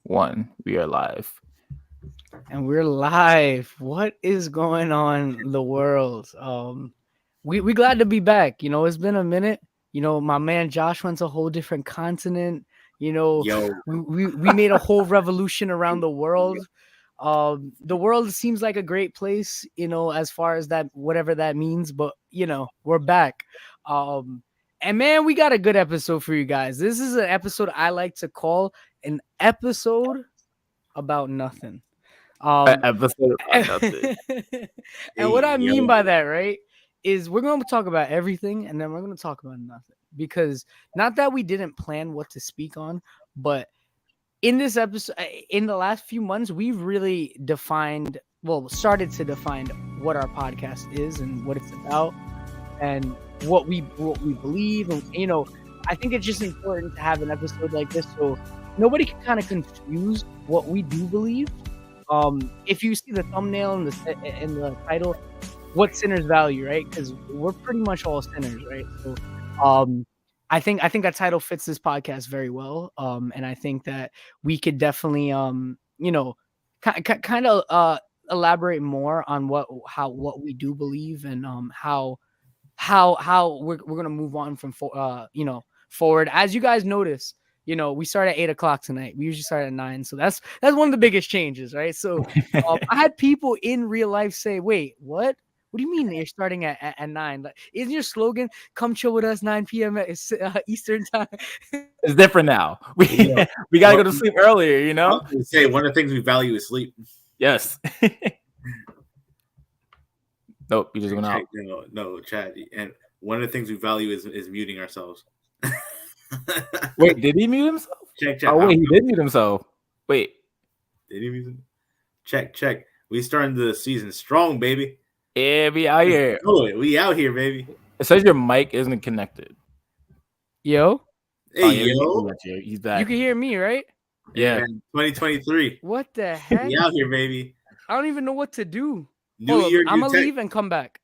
1. We are live. And we're live. What is going on in the world? We glad to be back. You know, it's been a minute. You know, my man Josh went to a whole different continent. You know, Yo, we made a whole revolution around the world. The world seems like a great place, you know, as far as that, whatever that means. But you know, we're back. And man, we got a good episode for you guys. This is an episode I like to call an episode about nothing. Episode about nothing. And what I mean yo. by that, right, is we're going to talk about everything and then we're going to talk about nothing. Because not that we didn't plan what to speak on, but in this episode, in the last few months, we've really started to define what our podcast is and what it's about and what we believe. And, you know, I think it's just important to have an episode like this so nobody can kind of confuse what we do believe. If you see the thumbnail and the title, what sinners value, right? Because we're pretty much all sinners, right? So, I think that title fits this podcast very well. And I think that we could definitely, you know, kind of elaborate more on what we do believe and how we're gonna move on from forward. As you guys notice, you know, we start at 8:00 tonight. We usually start at 9. So that's one of the biggest changes, right? So I had people in real life say, wait, what? What do you mean you're starting at 9? Like, isn't your slogan, come chill with us 9 p.m. Eastern time? It's different now. We got to go to sleep earlier, you know? Say one of the things we value is sleep. Yes. Nope, you just went out. No, Chad. And one of the things we value is muting ourselves. Wait, did he mute himself? Check. Oh, wait, he did mute himself. Wait. Did he mute himself? Check. We starting the season strong, baby. Yeah, we out here. We out here, baby. It says your mic isn't connected. Yo. Hey, yo. He's back. You can hear me, right? Yeah. 2023. What the heck? We out here, baby. I don't even know what to do. New year, I'm new gonna tech. leave and come back.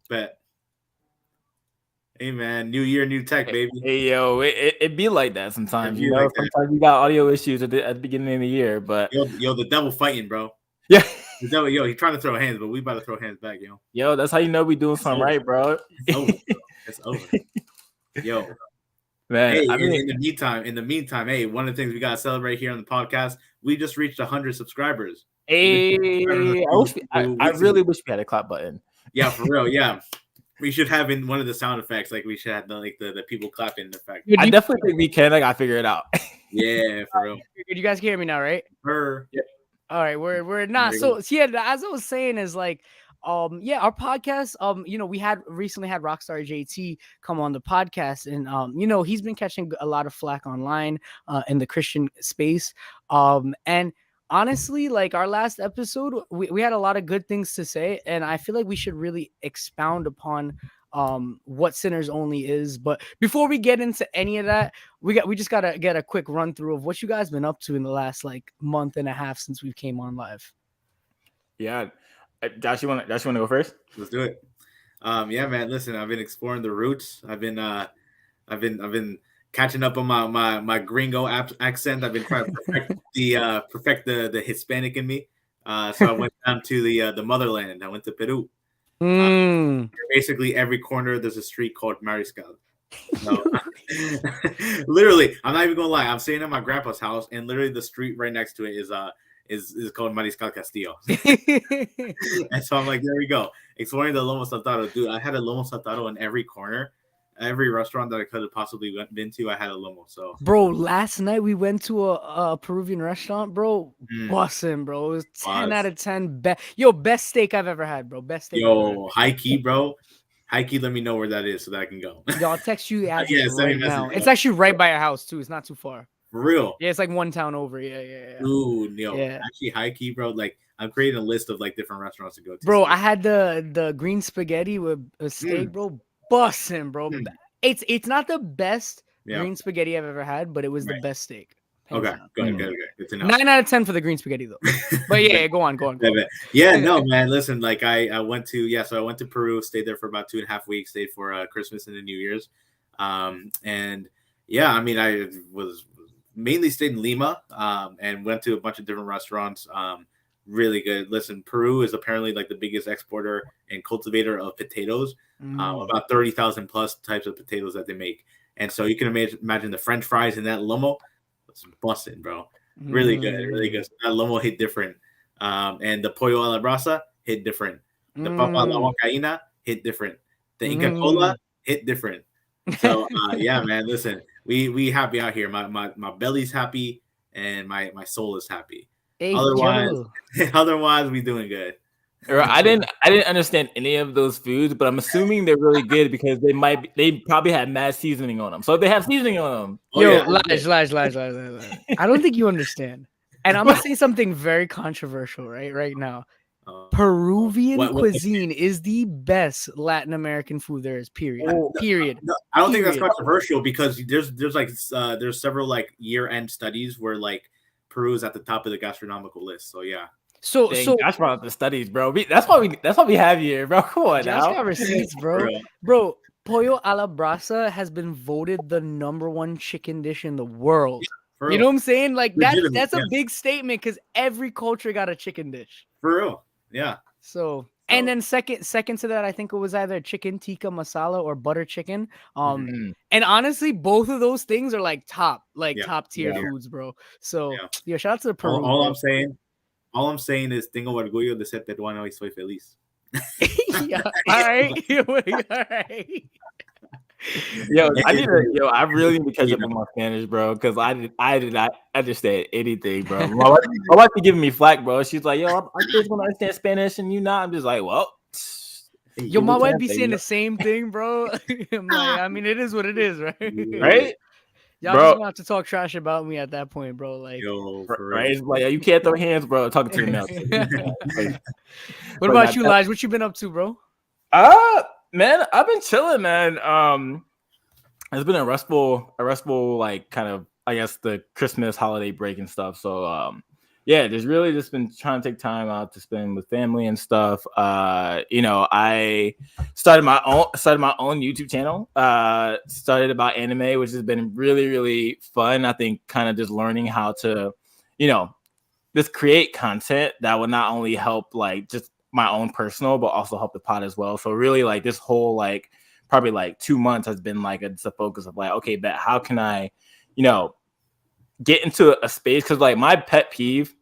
Bet. Hey, man. New year, new tech, baby. Hey, yo. It be like that sometimes. You know, like sometimes we got audio issues at the beginning of the year, but yo, the devil fighting, bro. Yeah. The devil, he's trying to throw hands, but we about to throw hands back, yo. Yo, that's how you know we doing something right, bro. It's over, bro. It's over. Yo. Man, hey, in the meantime, hey, one of the things we gotta celebrate here on the podcast, we just reached 100 subscribers. Hey, I really wish we had a clap button. Yeah, for real. Yeah, we should have in one of the sound effects, like we should have the people clapping effect. I definitely think we can. I gotta figure it out. Yeah, for real. You guys can hear me now, right? Yeah. All right, we're not. So yeah, as I was saying, is like, our podcast. You know, we recently had Rockstar JT come on the podcast, and you know, he's been catching a lot of flack online, in the Christian space, and honestly, like our last episode, we had a lot of good things to say, and I feel like we should really expound upon what sinners only is. But before we get into any of that, we just gotta get a quick run through of what you guys been up to in the last like month and a half since we came on live. Yeah, Josh, you want to go first? Let's do it. Yeah, man. Listen, I've been exploring the roots. I've been catching up on my gringo accent. I've been trying to perfect the Hispanic in me. So I went down to the motherland. I went to Peru. Basically, every corner there's a street called Mariscal. So, literally, I'm not even gonna lie. I'm staying at my grandpa's house, and literally the street right next to it is called Mariscal Castillo. And so I'm like, there we go, exploring the Lomo Saltado. Dude, I had a Lomo Saltado in every corner. Every restaurant that I could have possibly been to, I had a lomo. So, bro, last night we went to a Peruvian restaurant, bro. Bussin', bro. It was 10 out of 10. Best steak I've ever had, bro. Best steak. Yo, high key, bro. High key, let me know where that is so that I can go. Yo, I'll text you the address right now. It's actually right by your house too. It's not too far. For real? Yeah, it's like one town over. Yeah. Ooh, yo, actually, high key, bro. Like, I'm creating a list of like different restaurants to go to. Bro, I had the green spaghetti with a steak, bro. Bussin', bro. It's not the best green spaghetti I've ever had, but it was the best steak. Okay, good to know. 9 out of 10 for the green spaghetti though. But yeah, go on. Yeah, no, man. Listen, like I went to Peru, stayed there for about 2.5 weeks, stayed for Christmas and the New Year's, and yeah, I mean, I was mainly stayed in Lima, and went to a bunch of different restaurants. Really good. Listen, Peru is apparently like the biggest exporter and cultivator of potatoes. About 30,000 plus types of potatoes that they make, and so you can imagine the French fries in that lomo. It's busting, bro. Really good, really good. So that lomo hit different, and the pollo a la brasa hit different. The papa a la huancaína hit different. The Inca Cola hit different. So yeah, man. Listen, we happy out here. My belly's happy and my soul is happy. Hey, otherwise we doing good. I didn't understand any of those foods, but I'm assuming they're really good because they probably have mad seasoning on them. So if they have seasoning on them. Lies. I don't think you understand. And I'm gonna say something very controversial right now. Peruvian cuisine is the best Latin American food there is. Period. No, I don't think that's controversial because there's several like year-end studies where like Peru is at the top of the gastronomical list. So yeah. So Josh brought up the studies, bro. That's why we have you here, bro. Come on, Josh got receipts, bro. Pollo a la brasa has been voted the #1 chicken dish in the world. You know what I'm saying? Like that's a big statement because every culture got a chicken dish. For real, yeah. So and then second to that, I think it was either chicken tikka masala or butter chicken. And honestly, both of those things are like top tier foods, bro. So shout out to the Peru. All I'm saying is tengo orgullo de ser peruano y soy feliz. Yeah. All right. I really need to catch up on my Spanish, bro, because I did not understand anything, bro. My wife be giving me flack, bro. She's like, yo, I'm just gonna understand Spanish and you not. I'm just like, well. Yo, my wife be saying the same thing, bro. I'm like, I mean, it is what it is, right? Right? Y'all just gonna have to talk trash about me at that point, bro. Like, right? It's like, you can't throw hands, bro. Talking to the mouth. What about you, Lige? What you been up to, bro? Man, I've been chilling, man. It's been a restful, like kind of, I guess, the Christmas holiday break and stuff. So, just really just been trying to take time out to spend with family and stuff. I started my own YouTube channel. Started about anime, which has been really, really fun. I think kind of just learning how to, just create content that will not only help like just my own personal, but also help the pod as well. So really like this whole like probably like 2 months has been like it's a focus of like, okay, but how can I, get into a space? Because like my pet peeve,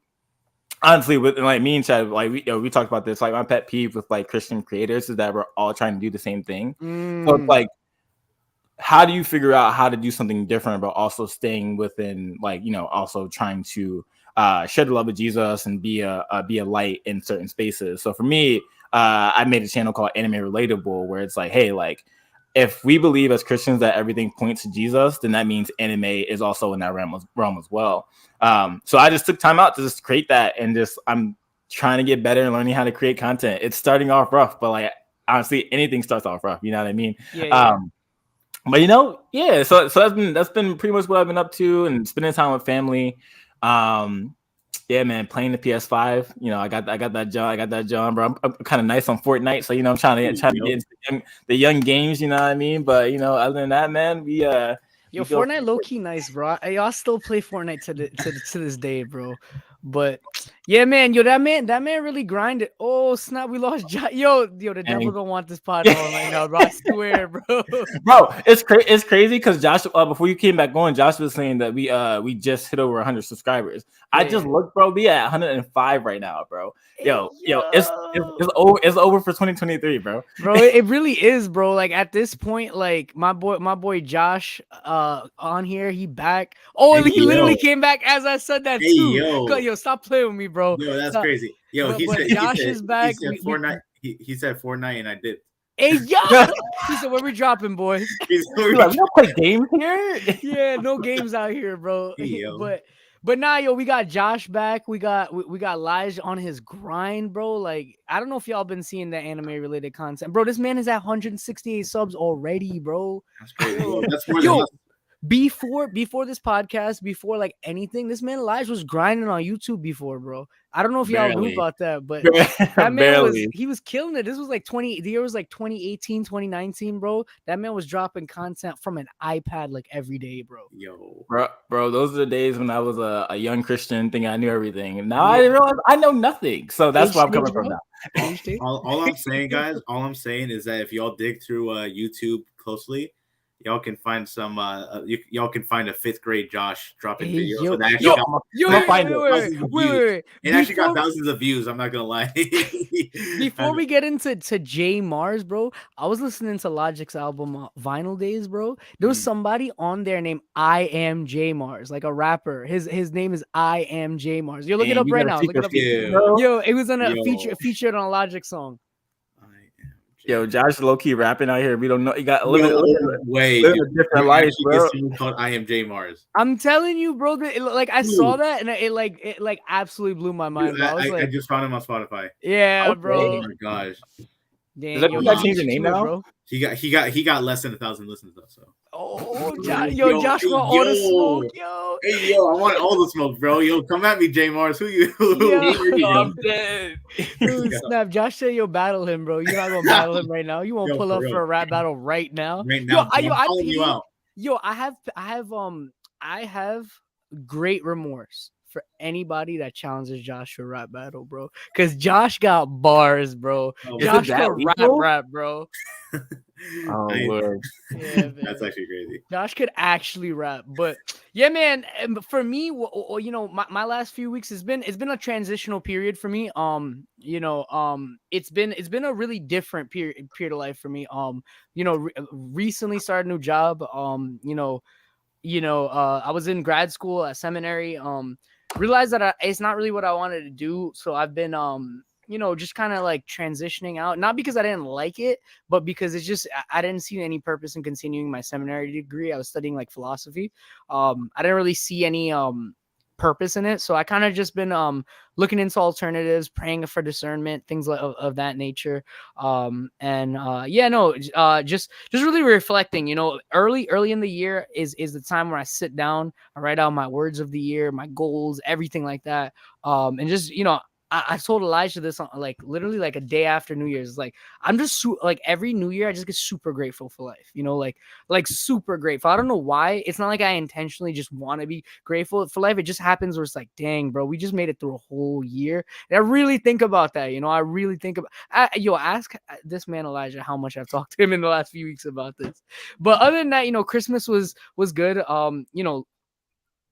honestly, with like me and Chad, like we talked about this, like my pet peeve with like Christian creators is that we're all trying to do the same thing. So it's like, how do you figure out how to do something different, but also staying within like, also trying to share the love of Jesus and be a light in certain spaces. So for me, I made a channel called Anime Relatable, where it's like, hey, like if we believe as Christians that everything points to Jesus, then that means anime is also in that realm as well. So I just took time out to just create that, and I'm trying to get better and learning how to create content. It's starting off rough, but like honestly, anything starts off rough. You know what I mean? Yeah. But so that's been pretty much what I've been up to, and spending time with family. Man, playing the PS5. I got that John, bro. I'm kind of nice on Fortnite, so I'm trying to get into the young games. You know what I mean? But other than that, man, Fortnite low key nice, bro. Y'all still play Fortnite to this day, bro. But yeah, man, that man really grinded. Oh snap, we lost. The devil gonna want this pod on right now, bro. I swear, bro. Bro, it's crazy because Josh, before you came back on, Josh was saying that we just hit over 100 subscribers. I just looked, bro. We at 105 right now, bro. It's over for 2023, bro. Bro, it really is, bro. Like at this point, like my boy Josh, on here, he back. Oh, he literally came back as I said that too. Yo, stop playing with me, bro. Yo, that's crazy. Yo, he said Josh is back. He said Fortnite. He said Fortnite, and I did. Hey, yo! He said, "Where we dropping, boys?" We don't play games here. Yeah, no games out here, bro. Hey, but nah, yo, we got Josh back. We got Lige on his grind, bro. Like, I don't know if y'all been seeing the anime related content, bro. This man is at 168 subs already, bro. That's crazy. That's more than us. Before this podcast, before like anything, this man Elijah was grinding on YouTube before, bro. I don't know if y'all knew Barely. about that, but that man Barely. was killing it. This was like the year was like 2018, 2019, bro. That man was dropping content from an iPad like every day, bro. Yo, Bro, those are the days when I was a young Christian thinking I knew everything. And now I realize I know nothing. So that's where I'm coming from now. all I'm saying, guys, all I'm saying is that if y'all dig through YouTube closely, y'all can find some. Y'all can find a 5th grade Josh dropping videos. Yo, And actually wait. it actually got thousands of views. I'm not gonna lie. Before we get into J Mars, bro, I was listening to Logic's album Vinyl Days, bro. There was somebody on there named I Am J Mars, like a rapper. His name is I Am J Mars. You're looking it up right now. Look it up. Yo, it was on a featured on a Logic song. Yo, Josh low key rapping out here. We don't know. You got a little way different life, bro. Called I Am J Mars. I'm telling you, bro. Like I saw that and it like absolutely blew my mind. Dude, I just found him on Spotify. Yeah, okay. bro. Oh my gosh. Damn, Does that change your name now, bro? He got less than 1,000 listens though. So. Josh want all the smoke, yo. Hey, yo, I want all the smoke, bro. Yo, come at me, J Mars. Who you? I'm dead. Dude, snap. Josh said you'll battle him, bro. You're not gonna battle him right now. You won't pull up for a rap battle right now. I have great remorse for anybody that challenges Josh to a rap battle, bro. Because Josh got bars, bro. Josh can rap, bro. Oh Lord. Yeah, that's actually crazy. Josh could actually rap, but yeah, man. For me, you know, my last few weeks it's been a transitional period for me. It's been a really different period of life for me. Recently started a new job. I was in grad school at seminary. Realized that it's not really what I wanted to do, so I've been just kind of like transitioning out, not because I didn't like it, but because it's just I didn't see any purpose in continuing my seminary degree. I was studying like philosophy. I didn't really see any purpose in it, so I kind of just been looking into alternatives, praying for discernment, things of that nature. Just really reflecting. Early in the year is the time where I sit down, I write out my words of the year, my goals, everything like that. And just I told Elijah this on literally a day after New Year's. Like I'm just every New Year I just get super grateful for life, like super grateful. I don't know why. It's not like I intentionally just want to be grateful for life. It just happens where it's like, dang, bro, we just made it through a whole year. And I really think about that. I really think about ask this man Elijah how much I've talked to him in the last few weeks about this. But other than that, Christmas was good.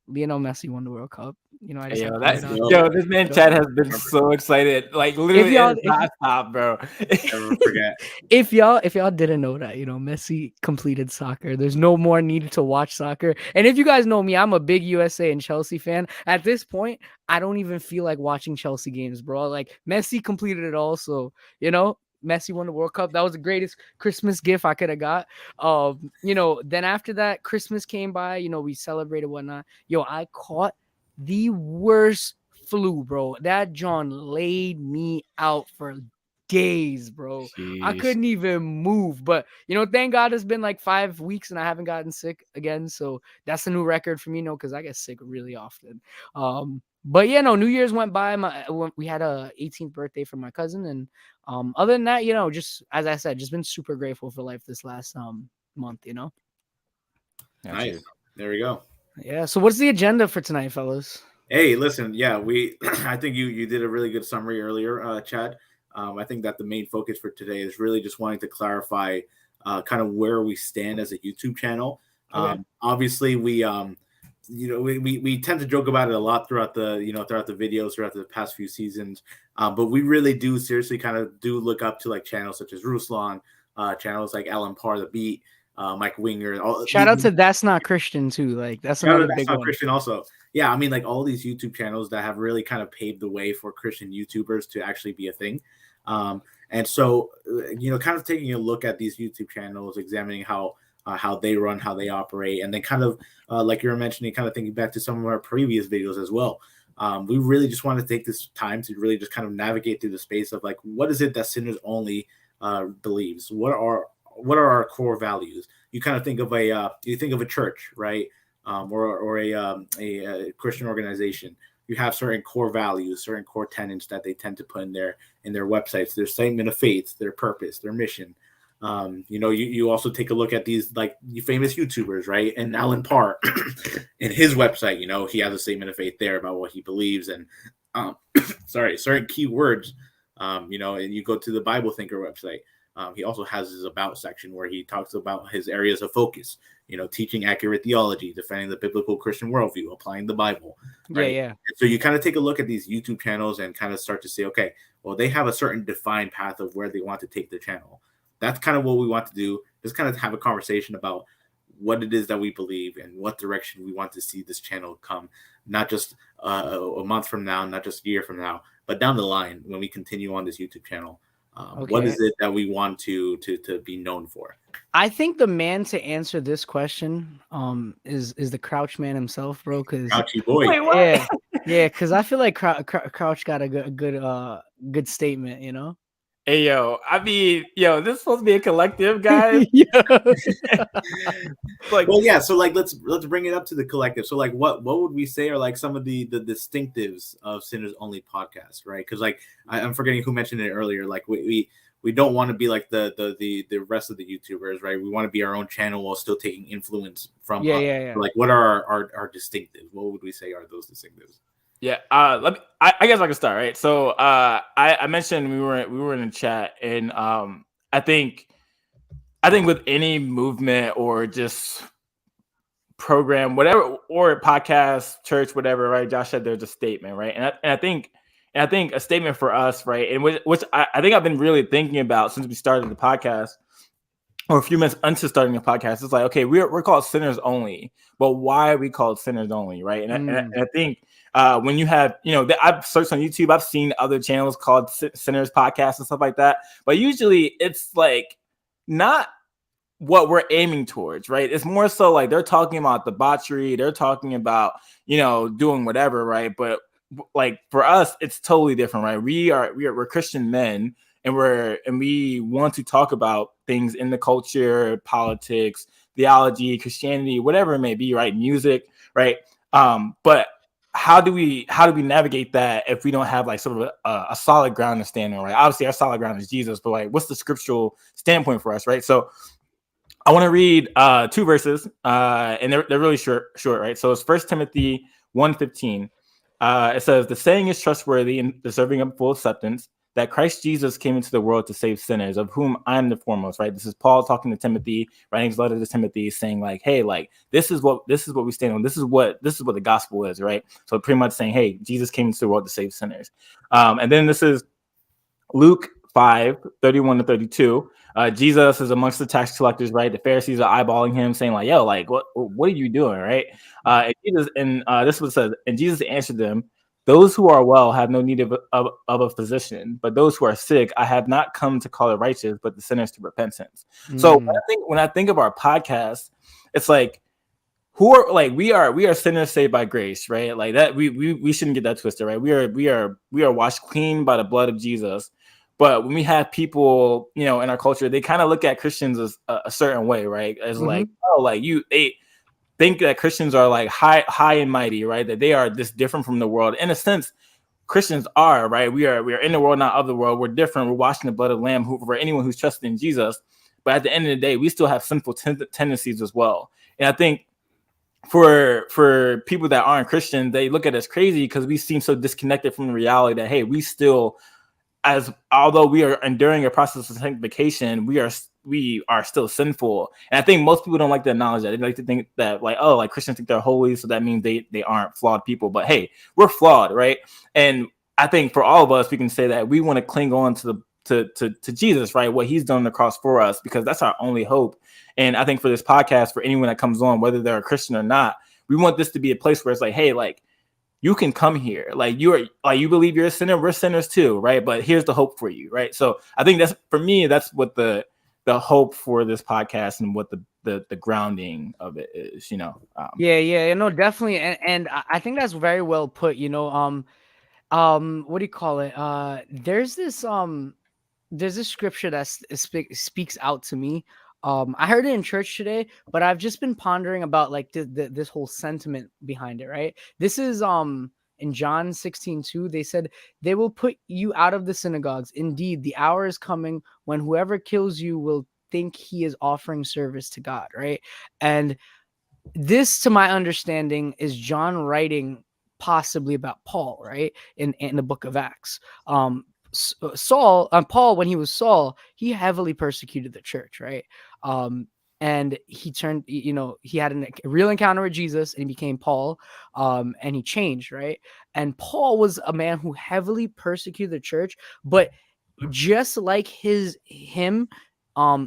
Lionel Messi won the World Cup. This man Chad has been so excited. Like literally not stop, bro. Never forget. If y'all didn't know that, Messi completed soccer. There's no more need to watch soccer. And if you guys know me, I'm a big USA and Chelsea fan. At this point, I don't even feel like watching Chelsea games, bro. Like Messi completed it all. So, Messi won the World Cup. That was the greatest Christmas gift I could have got. Then after that, Christmas came by, we celebrated whatnot. I caught the worst flu, bro. That John laid me out for days, bro. Jeez. I couldn't even move. But thank God it's been like 5 weeks and I haven't gotten sick again. So that's a new record for me, because I get sick really often. But yeah, New Year's went by. We had a 18th birthday for my cousin, and other than that, just as I said, just been super grateful for life this last month. Nice. There we go. Yeah. So what's the agenda for tonight, fellas? Hey, listen. Yeah, I think you did a really good summary earlier, Chad. I think that the main focus for today is really just wanting to clarify kind of where we stand as a YouTube channel. Okay. Obviously, we tend to joke about it a lot throughout the videos throughout the past few seasons, but we really do seriously kind of do look up to like channels such as Ruslan, channels like Alan Parr, The Beat, Mike Winger. Shout out to That's Not Christian too. Like that's another big one. Christian also. Yeah, I mean like all these YouTube channels that have really kind of paved the way for Christian YouTubers to actually be a thing. And so kind of taking a look at these YouTube channels, examining how they run, how they operate, and then kind of like you were mentioning, kind of thinking back to some of our previous videos as well. We really just want to take this time to really just kind of navigate through the space of like, what is it that Sinners Only believes? What are what are our core values? You kind of think of a church, right? Or a Christian organization. You have certain core values, certain core tenets that they tend to put in their websites, their statement of faith, their purpose, their mission. You also take a look at these like famous YouTubers, right? And Alan Parr, in his website, he has a statement of faith there about what he believes and, certain keywords. And you go to the Bible Thinker website. He also has his about section where he talks about his areas of focus. Teaching accurate theology, defending the biblical Christian worldview, applying the Bible. Right? Yeah. And so you kind of take a look at these YouTube channels and kind of start to say, okay, well, they have a certain defined path of where they want to take their channel. That's kind of what we want to do. Just kind of have a conversation about what it is that we believe and what direction we want to see this channel come, not just a month from now, not just a year from now, but down the line when we continue on this YouTube channel. What is it that we want to be known for? I think the man to answer this question is the Crouch man himself, bro. Because Crouchy boy. Wait, what? yeah. Because I feel like Crouch got a good statement. Hey, yo, I mean, this is supposed to be a collective, guys. Like, well, yeah. So, like, let's bring it up to the collective. So, like, what would we say are like some of the distinctives of Sinners Only podcast, right? Because, like, I'm forgetting who mentioned it earlier. Like, we don't want to be like the rest of the YouTubers, right? We want to be our own channel while still taking influence from. Yeah. Like, what are our distinctives? What would we say are those distinctives? Yeah, I guess I can start, right? So I mentioned we were in a chat, and I think with any movement or just program, whatever, or podcast, church, whatever, right? Josh said there's a statement, right? And I think a statement for us, right? And which I think I've been really thinking about since we started the podcast, or a few minutes into starting the podcast. It's like, okay, we're called Sinners Only, but why are we called Sinners Only, right? And I think when you have, I've searched on YouTube, I've seen other channels called Sinners Podcast and stuff like that, but usually it's like not what we're aiming towards, right? It's more so like they're talking about debauchery, they're talking about, doing whatever, right? But like for us, it's totally different, right? We're Christian men, and we want to talk about things in the culture, politics, theology, Christianity, whatever it may be, right? Music, right? But how do we navigate that if we don't have like sort of a solid ground to stand on, right? Obviously, our solid ground is Jesus, but like, what's the scriptural standpoint for us, right? So I want to read 2 verses, and they're really short, right? So it's 1 Timothy 1:15. It says, "The saying is trustworthy and deserving of full acceptance, that Christ Jesus came into the world to save sinners, of whom I am the foremost." Right? This is Paul talking to Timothy, writing his letter to Timothy, saying like, "Hey, like this is what we stand on. This is what the gospel is." Right? So pretty much saying, "Hey, Jesus came into the world to save sinners." And then this is Luke 5:31-32. Jesus is amongst the tax collectors, right? The Pharisees are eyeballing him, saying like, "Yo, like, what are you doing?" Right? This was said, and Jesus answered them, "Those who are well have no need of a physician, but those who are sick, I have not come to call the righteous, but the sinners to repentance." So when I think of our podcast, it's like, who are like we are sinners saved by grace, right? Like that we shouldn't get that twisted, right? We are washed clean by the blood of Jesus. But when we have people, in our culture, they kind of look at Christians as a certain way, right? As like, oh, like they think that Christians are like high and mighty, right? That they are this different from the world. In a sense, Christians are, right? We are in the world, not of the world. We're different. We're washing the blood of the Lamb for anyone who's trusted in Jesus. But at the end of the day, we still have sinful tendencies as well. And I think for people that aren't Christian, they look at us crazy because we seem so disconnected from the reality that, hey, we still, although we are enduring a process of sanctification, we are still sinful. And I think most people don't like to acknowledge that. They like to think that like, oh, like Christians think they're holy, so that means they aren't flawed people. But hey, we're flawed, right? And I think for all of us, we can say that we want to cling on to Jesus, right? What he's done on the cross for us, because that's our only hope. And I think for this podcast, for anyone that comes on, whether they're a Christian or not, we want this to be a place where it's like, hey, like, you can come here. Like you believe you're a sinner. We're sinners too, right? But here's the hope for you, right? So I think that's, for me, that's what the hope for this podcast and what the grounding of it is, Yeah, no, definitely, and I think that's very well put. What do you call it? There's this scripture that speaks out to me. I heard it in church today, but I've just been pondering about like this whole sentiment behind it, right? This is in John 16:2, they said, they will put you out of the synagogues. Indeed, the hour is coming when whoever kills you will think he is offering service to God, right? And this, to my understanding, is John writing possibly about Paul, right? In the book of Acts. Paul, when he was Saul, he heavily persecuted the church, right? And he turned, he had a real encounter with Jesus and he became Paul, and he changed, right? And Paul was a man who heavily persecuted the church, but just like him,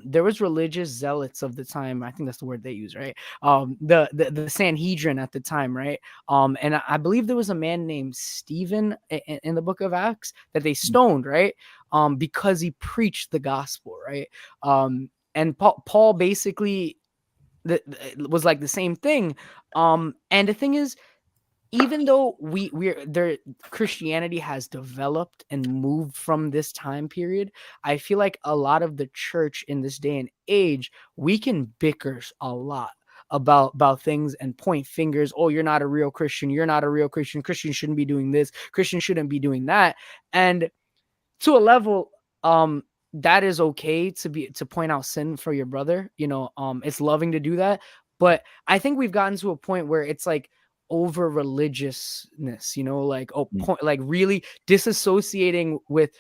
there was religious zealots of the time. I think that's the word they use, right? The Sanhedrin at the time, right? And I believe there was a man named Stephen in the book of Acts that they stoned, right? Because he preached the gospel, right? And Paul basically was like the same thing. And the thing is, even though we're there, Christianity has developed and moved from this time period, I feel like a lot of the church in this day and age, we can bicker a lot about things and point fingers. Oh, you're not a real Christian. You're not a real Christian. Christians shouldn't be doing this. Christians shouldn't be doing that. And to a level, that is okay to point out sin for your brother. It's loving to do that. But I think we've gotten to a point where it's like over religiousness, like like really disassociating with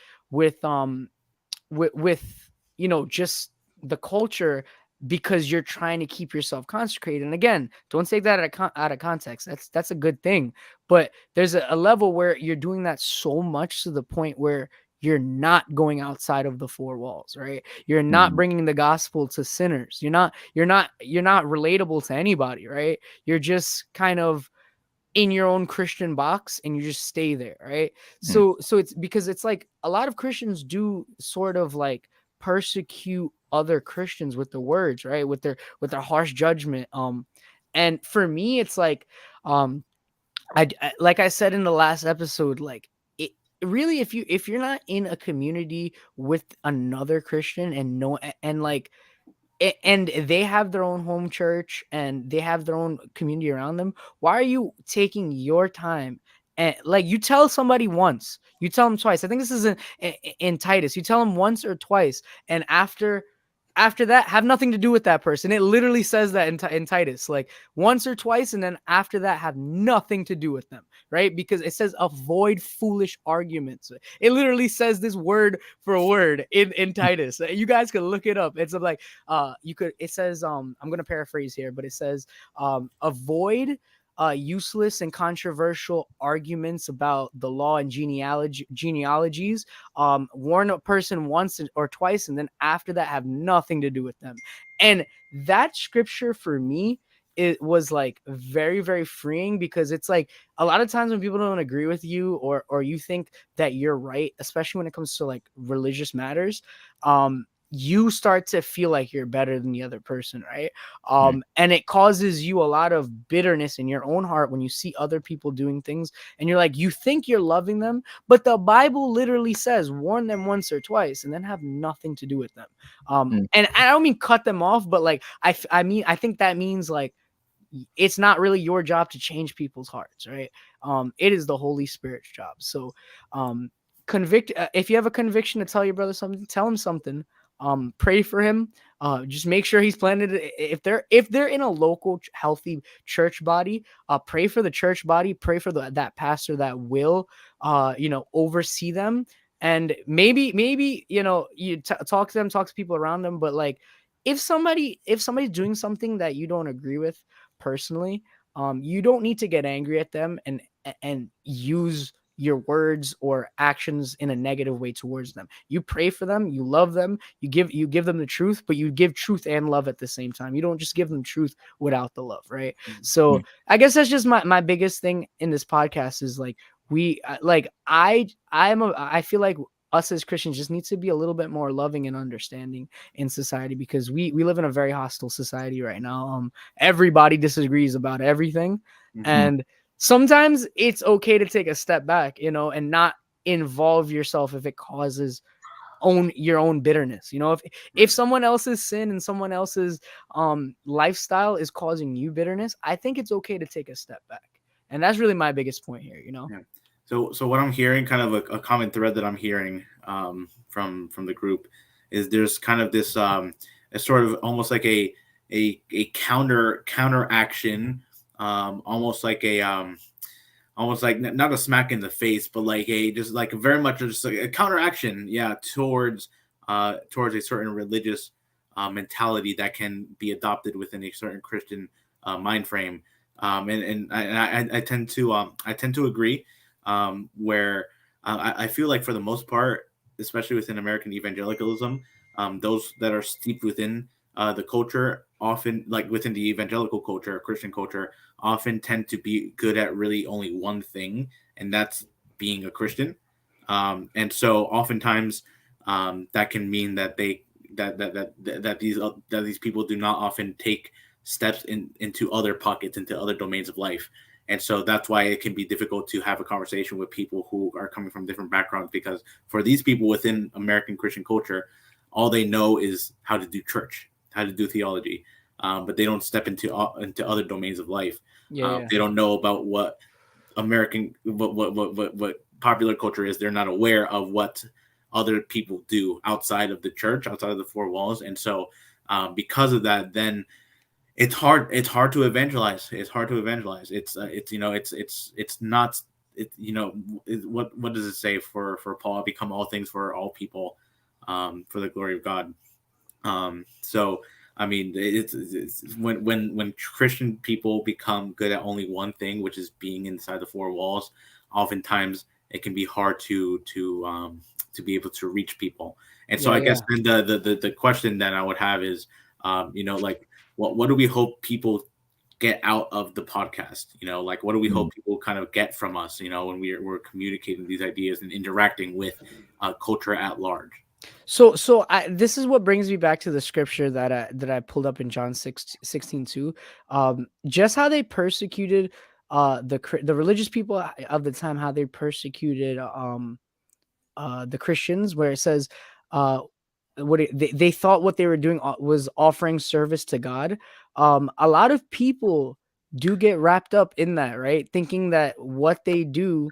just the culture, because you're trying to keep yourself consecrated. And again, don't take that out of context. That's a good thing, but there's a level where you're doing that so much to the point where you're not going outside of the four walls, right? You're not bringing the gospel to sinners. You're not relatable to anybody, right? You're just kind of in your own Christian box and you just stay there, right? So it's because it's like a lot of Christians do sort of like persecute other Christians with the words, right? With their harsh judgment. And for me, it's like, I like I said in the last episode, like it really, if you're not in a community with another Christian and like, and they have their own home church and they have their own community around them, why are you taking your time? And like, you tell somebody once, you tell them twice. I think this is in Titus. You tell them once or twice, and after that, have nothing to do with that person. It literally says that in Titus, like once or twice, and then after that, have nothing to do with them, right? Because it says avoid foolish arguments. It literally says this word for word in Titus. You guys can look it up. It's like it says I'm gonna paraphrase here, but it says avoid useless and controversial arguments about the law and genealogies. Warn a person once or twice, and then after that, have nothing to do with them. And that scripture for me, it was like very, very freeing, because it's like a lot of times when people don't agree with you, or you think that you're right, especially when it comes to like religious matters, you start to feel like you're better than the other person, right? And it causes you a lot of bitterness in your own heart when you see other people doing things, and you're like, you think you're loving them, but the Bible literally says warn them once or twice and then have nothing to do with them. And I don't mean cut them off, but like I think that means like it's not really your job to change people's hearts, right? It is the Holy Spirit's job. So convict if you have a conviction to tell your brother something, tell him something. Pray for him. Just make sure he's planted. If they're in a local healthy church body, pray for the church body. Pray for that pastor that will oversee them. And maybe you talk to them, talk to people around them. But like, if somebody's doing something that you don't agree with personally, you don't need to get angry at them and use your words or actions in a negative way towards them. You pray for them, you love them, you give them the truth, but you give truth and love at the same time. You don't just give them truth without the love, right? So I guess that's just my biggest thing in this podcast is like, I feel like us as Christians just need to be a little bit more loving and understanding in society, because we live in a very hostile society right now. Everybody disagrees about everything. And sometimes it's okay to take a step back, and not involve yourself if it causes own your own bitterness. You know, if someone else's sin and someone else's lifestyle is causing you bitterness, I think it's okay to take a step back. And that's really my biggest point here, you know. Yeah. So what I'm hearing, kind of a common thread that I'm hearing from the group, is there's kind of this a sort of almost like a counter action, almost like almost like not a smack in the face, but like a just like very much just like a counteraction, yeah, towards a certain religious mentality that can be adopted within a certain Christian mind frame. And I tend to agree, where I feel like for the most part, especially within American evangelicalism, those that are steeped within the culture, often like within the evangelical culture, Christian culture, often tend to be good at really only one thing, and that's being a Christian. And so oftentimes that can mean that these people do not often take steps into other pockets, into other domains of life. And so that's why it can be difficult to have a conversation with people who are coming from different backgrounds, because for these people within American Christian culture, all they know is how to do church, how to do theology, but they don't step into other domains of life. Yeah. They don't know about what American what popular culture is. They're not aware of what other people do outside of the church, outside of the four walls. And so because of that, then it's hard to evangelize. It's hard to evangelize. It's not, what does it say for Paul? Become all things for all people, for the glory of God. So I mean, it's when Christian people become good at only one thing, which is being inside the four walls, oftentimes it can be hard to be able to reach people. And so I guess then the question that I would have is, like, what do we hope people get out of the podcast? Like, what do we hope people kind of get from us, when we're communicating these ideas and interacting with culture at large? So this is what brings me back to the scripture that I pulled up in John 16:2. Just how they persecuted the religious people of the time, how they persecuted the Christians, where it says they thought what they were doing was offering service to God. A lot of people do get wrapped up in that, right? Thinking that what they do,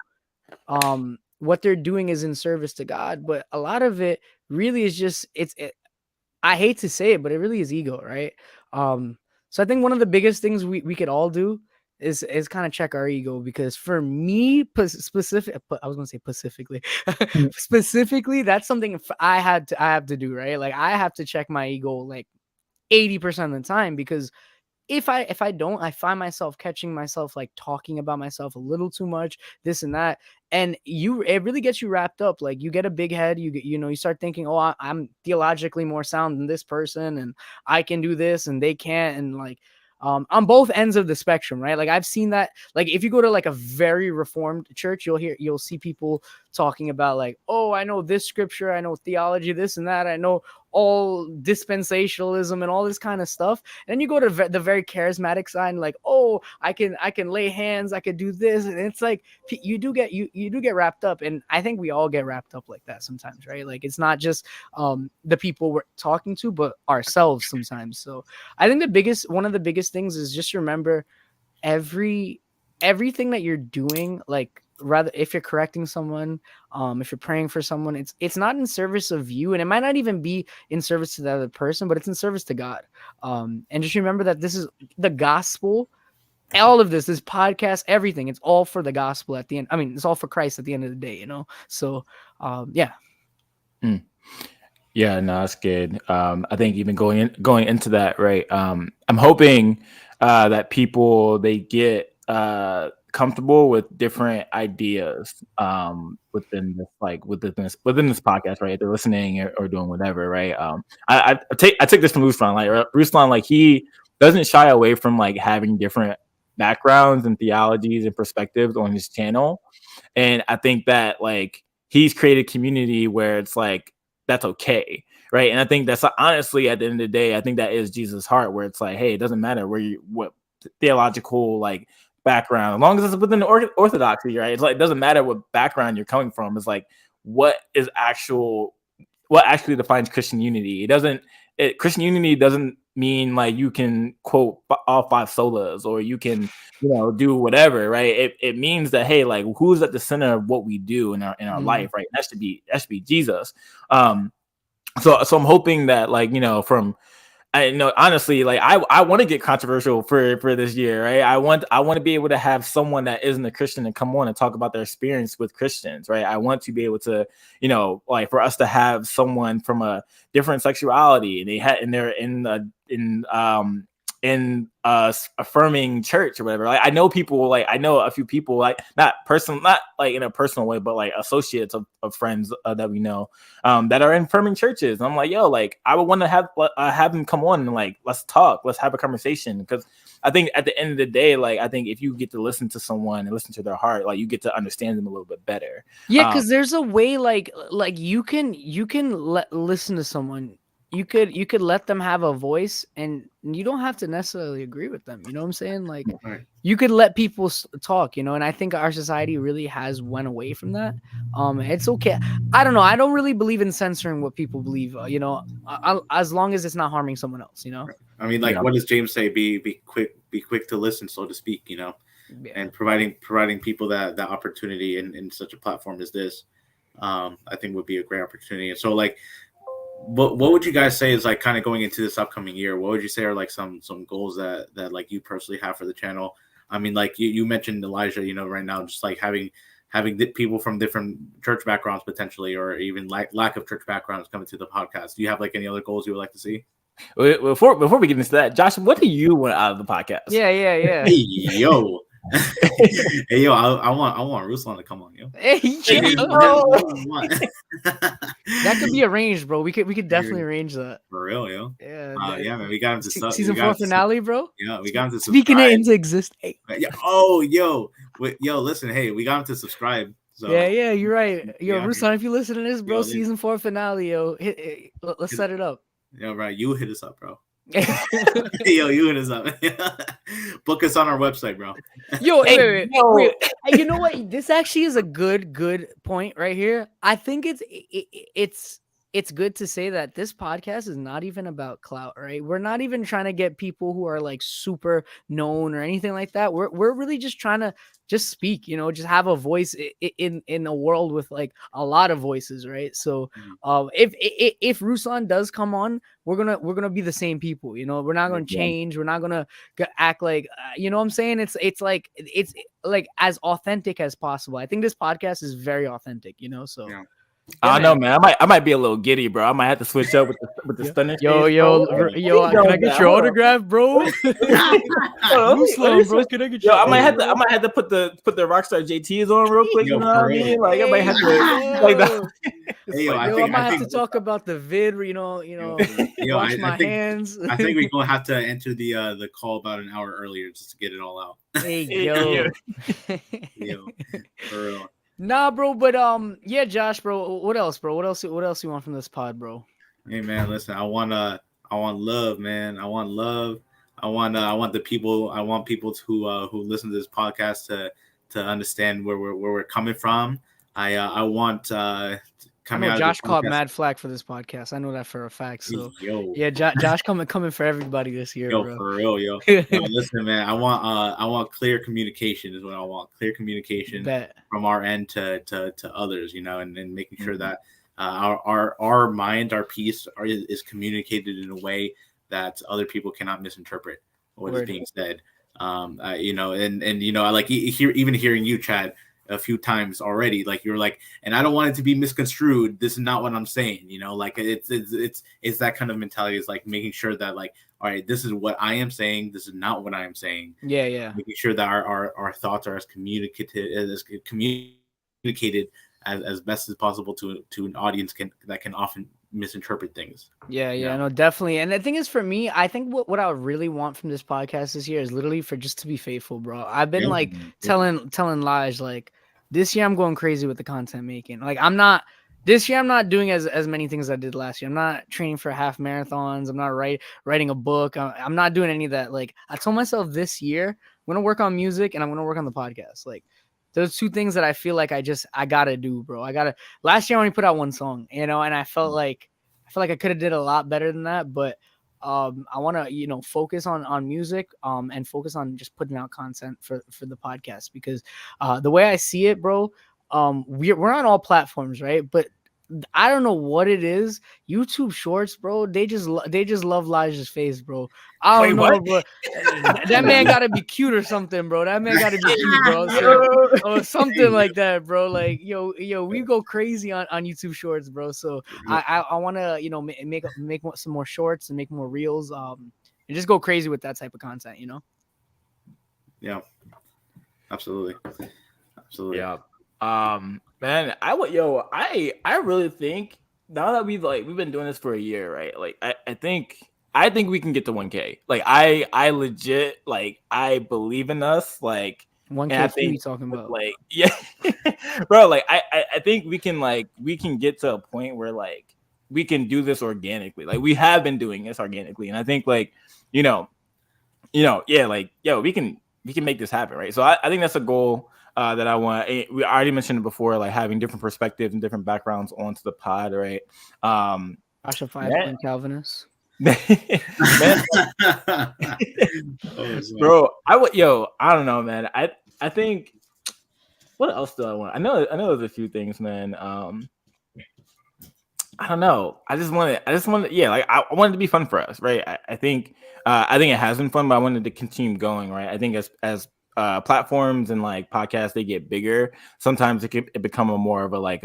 what they're doing is in service to God, but a lot of it really is just I hate to say it, but it really is ego, right? So I think one of the biggest things we could all do is kind of check our ego, because for me I was gonna say specifically specifically, that's something I have to do, right? Like, I have to check my ego like 80% of the time, because if I don't, I find myself catching myself like talking about myself a little too much, this and that, and it really gets you wrapped up. Like, you get a big head, you start thinking, oh, I'm theologically more sound than this person, and I can do this and they can't, and like on both ends of the spectrum, right? Like, I've seen that. Like, if you go to like a very reformed church, you'll see people talking about like, oh, I know this scripture, I know theology, this and that, I know all dispensationalism and all this kind of stuff. And then you go to the very charismatic side, like, oh, I can lay hands, I could do this, and it's like you do get wrapped up, and I think we all get wrapped up like that sometimes, right? Like, it's not just the people we're talking to, but ourselves sometimes. So I think one of the biggest things is just remember everything that you're doing, like, rather if you're correcting someone, if you're praying for someone, it's not in service of you, and it might not even be in service to the other person, but it's in service to God. And just remember that this is the gospel. All of this podcast, everything, it's all for the gospel at the end. I mean, it's all for Christ at the end of the day, So yeah. Yeah, no, that's good. I think even going into that, right? I'm hoping that people, they get comfortable with different ideas within this podcast, right? If they're listening or doing whatever, right? I take this from Ruslan. Like, Ruslan, like, he doesn't shy away from like having different backgrounds and theologies and perspectives on his channel, and I think that like he's created a community where it's like that's okay, right? And I think that's honestly, at the end of the day, I think that is Jesus' heart, where it's like, hey, it doesn't matter what theological like background, as long as it's within the orthodoxy, right? It's like, it doesn't matter what background you're coming from. It's like, what is actual what actually defines Christian unity. Christian unity doesn't mean like you can quote all 5 solas or you can, do whatever, right? It means that, hey, like who's at the center of what we do in our life, right? That should be Jesus. So I'm hoping that, like, from, I know, honestly, like I want to get controversial for this year, right? I want to be able to have someone that isn't a Christian to come on and talk about their experience with Christians, right? I want to be able to, like for us to have someone from a different sexuality, and they're in affirming church or whatever. Like I know a few people, like not like in a personal way, but like associates of friends that we know that are in affirming churches. And I'm like, yo, like I would want to have them come on and like let's talk, let's have a conversation, because I think at the end of the day, like I think if you get to listen to someone and listen to their heart, like you get to understand them a little bit better. Yeah, because there's a way like you can listen to someone. You could let them have a voice, and you don't have to necessarily agree with them. You know what I'm saying? Like you could let people talk, and I think our society really has went away from that. It's okay. I don't know. I don't really believe in censoring what people believe, as long as it's not harming someone else, I mean, like, what does James say? Be quick to listen, so to speak, and providing people that opportunity in such a platform as this, I think would be a great opportunity. And so, like, what would you guys say is like kind of going into this upcoming year? What would you say are like some goals that like you personally have for the channel? I mean, like you mentioned Elijah, right now, just like having people from different church backgrounds potentially, or even lack of church backgrounds coming to the podcast. Do you have like any other goals you would like to see? Before we get into that, Josh, what do you want out of the podcast? Yeah. Hey, yo. Hey, yo, I want Ruslan to come on, yo. Hey, that could be arranged, bro. We could definitely arrange that. For real, yo. Yeah, yeah, man. We got him to season 4 finale, bro. Yeah, we got him to speaking it into existence. Yeah. Oh, yo, listen, hey, we got him to subscribe. So yeah, you're right. Yo, Ruslan, if you listen to this, bro, season 4 finale, yo, let's set it up. Yeah, right. You hit us up, bro. Yo, you hit us up. Book us on our website, bro. Yo, wait. You know what? This actually is a good point right here. I think it's good to say that this podcast is not even about clout, right? We're not even trying to get people who are like super known or anything like that. We're really just trying to just speak, just have a voice in a world with like a lot of voices, right? So if Ruslan does come on, we're gonna be the same people, we're not gonna change, we're not gonna act like you know what I'm saying? It's like as authentic as possible. I think this podcast is very authentic, so yeah. I don't know, man. I might be a little giddy, bro. I might have to switch up with the stunner. Yo, can I get your autograph, bro? Ruslan, bro, can I get your I might have to put the Rockstar JTs on real quick. You know what I mean? Like I might have to like that. I might have to talk about the vid, wash my hands. I think we're gonna have to enter the call about an hour earlier just to get it all out. Hey, yo. Yo, for real. Nah, bro, but yeah, Josh, bro. What else, bro? What else you want from this pod, bro? Hey, man, listen. I want love, man. I want love. I want the people. I want people who listen to this podcast to understand where we're coming from. I want coming out. Josh caught mad flack for this podcast. I know that for a fact. So yeah, Josh coming for everybody this year, bro. For real, yo. Listen, man. I want clear communication is what I want. Clear communication from our end to others, and making sure that our mind, our peace is communicated in a way that other people cannot misinterpret what is being said. And I like hearing you, Chad, a few times already, like you're like, and I don't want it to be misconstrued. This is not what I'm saying, like it's that kind of mentality. Is like making sure that like, all right, this is what I am saying. This is not what I am saying. Yeah. Making sure that our thoughts are as communicated as best as possible to an audience that can often misinterpret things. Yeah, no, definitely. And the thing is, for me, I think what I really want from this podcast this year is literally for just to be faithful, bro. I've been like telling Lige, like, this year I'm going crazy with the content making. Like this year I'm not doing as many things as I did last year. I'm not training for half marathons. I'm not writing a book. I'm not doing any of that. Like I told myself this year, I'm going to work on music and I'm going to work on the podcast. Like Those two things that I feel like I gotta do, bro. Last year I only put out one song, and I felt like I could have did a lot better than that, but I want to focus on music and focus on just putting out content for the podcast, because the way I see it, bro, we're on all platforms, right? But I don't know what it is. YouTube Shorts, bro. They just love Elijah's face, bro. I don't know, bro. That man gotta be cute or something, bro. That man gotta be cute, bro. Or something like that, bro. Like, yo, we go crazy on YouTube Shorts, bro. So I want to, make some more shorts and make more reels, and just go crazy with that type of content, Yeah, absolutely. Yeah. Man, I really think now that we've been doing this for a year, right? Like, I think we can get to 1K. Like, I legit, like, I believe in us. Like, 1K, who you talking about? Like, yeah, bro. Like, I think we can get to a point where, like, we can do this organically. Like, we have been doing this organically, and I think, like, yeah, like, we can make this happen, right? So I think that's a goal that I want. We already mentioned it before, like, having different perspectives and different backgrounds onto the pod, right? Asha 5 Calvinist. Man, bro, I don't know, man. I think, what else do I want? I know there's a few things, man. I don't know. I just wanted, yeah, like, I wanted it to be fun for us, right? I think it has been fun, but I wanted to continue going, right? I think as platforms and, like, podcasts, they get bigger, sometimes it become a more of a, like,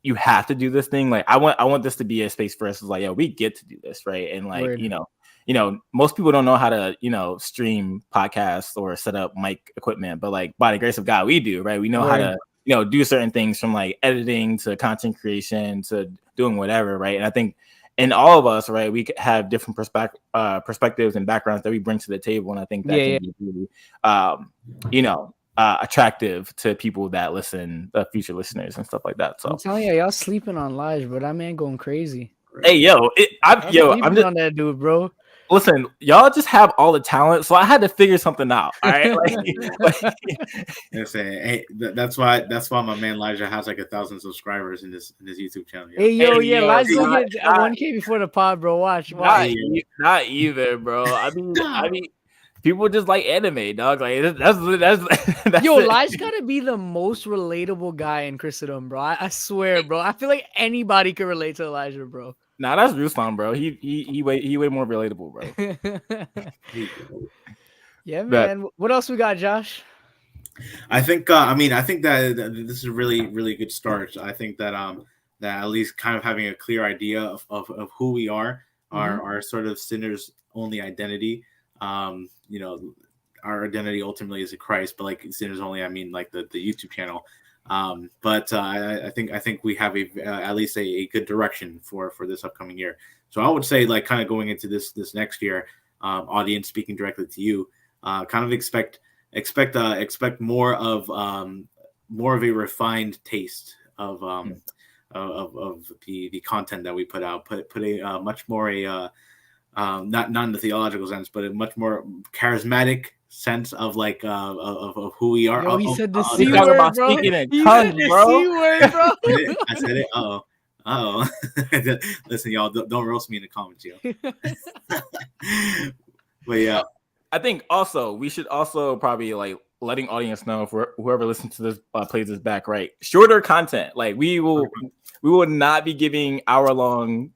you have to do this thing. Like, I want this to be a space for us. It's like, we get to do this, right? And, like, word. Most people don't know how to, stream podcasts or set up mic equipment, but, like, by the grace of God, we do, right? We know how to, do certain things, from, like, editing to content creation to doing whatever, right? And I think in all of us, right, we have different perspectives and backgrounds that we bring to the table, and I think that can be really, attractive to people that listen, future listeners and stuff like that. So I'm telling you, y'all sleeping on Lige, bro. That man going crazy. Hey, I'm just on that dude, bro. Listen, y'all just have all the talent, so I had to figure something out. All right, hey, that's why my man Elijah has like 1,000 subscribers in his YouTube channel. Hey, Elijah will get 1K before the pod, bro. Watch. Not either, bro. I mean, people just like anime, dog. Like, that's yo, Elijah gotta be the most relatable guy in Christendom, bro. I swear, bro. I feel like anybody could relate to Elijah, bro. Nah, that's Ruslan, bro. He way more relatable, bro. Yeah, man. What else we got, Josh? I think that this is a really, really good start. I think that that at least kind of having a clear idea of who we are, our sort of sinners only identity. Our identity ultimately is in Christ, but, like, sinners only, I mean, like, the YouTube channel. But I think we have at least a good direction for this upcoming year. So I would say, like, kind of going into this next year, audience, speaking directly to you, kind of expect more of a refined taste of the content that we put out. Put a much more not in the theological sense, but a much more charismatic sense of, like, of who we are. Yo, he said the C word, bro. He said the C word, bro. I said it. Uh-oh. Listen, y'all, don't roast me in the comments, yo. But yeah, I think also we should also probably, like, letting audience know, for whoever listens to this, plays this back, right? Shorter content. Like, we will not be giving hour-long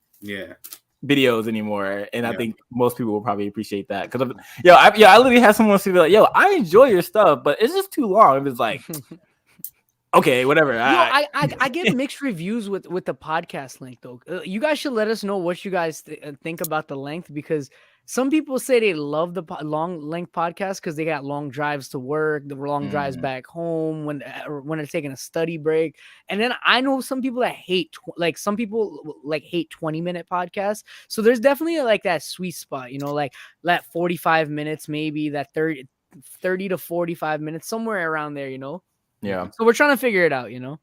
videos anymore, and I think most people will probably appreciate that, because I literally had someone say, like, I enjoy your stuff, but it's just too long. It's like, okay, whatever. I get mixed reviews with the podcast length, though. You guys should let us know what you guys think about the length, because some people say they love the long length podcast because they got long drives to work, the long drives back home when they're taking a study break. And then I know some people that hate, like, some people like hate 20-minute podcasts. So there's definitely, like, that sweet spot, like that 45 minutes, maybe that 30 to 45 minutes, somewhere around there, Yeah. So we're trying to figure it out, Yeah.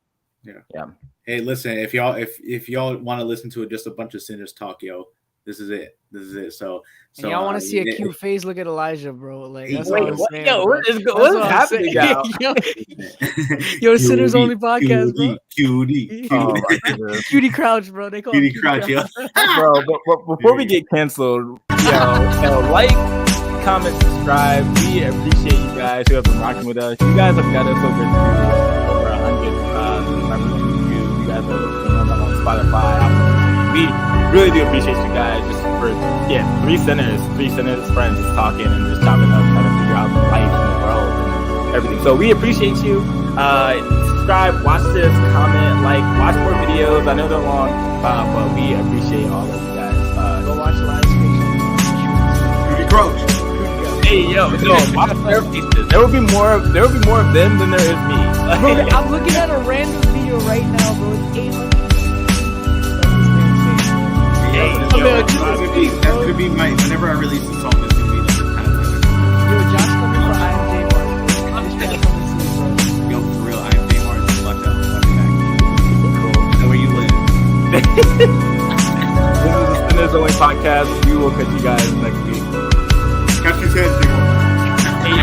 Hey, listen, if y'all want to listen to just a bunch of sinners talk, yo, This is it. So and y'all want to see a cute face? Look at Elijah, bro. Like that's Wait, all I'm what? saying. Yo, bro. what is That's all I'm happening saying. now? Yo, Sinners Only podcast, bro. Cutie. Oh, my goodness. Cutie Crouch, bro. They call him Cutie Crouch, yo. Bro, but before we get canceled, yo, like, comment, subscribe. We appreciate you guys who have been rocking with us. You guys have got us over 100 members on YouTube. You guys are on Spotify. We really do appreciate you guys just for three sinners friends just talking and just chopping up, trying to figure out life in the world and everything. So we appreciate you. Subscribe, watch this, comment, like, watch more videos. I know they're long, but we appreciate all of you guys. Go watch live stream. Cutie Crouch. Hey, yo, no, watch their faces. There will be more of them than there is me. Bro, I'm looking at a random video right now, bro. It's 800. That's gonna be my whenever I release the song. It's gonna be like kind of Yo, Josh coming for I Am J Martin. I'm just gonna come and see, bro. yo for real. I am J Martin. Watch out. Cool. Know where you live. This is the Sinners Only podcast. We will catch you guys next week. Catch you soon.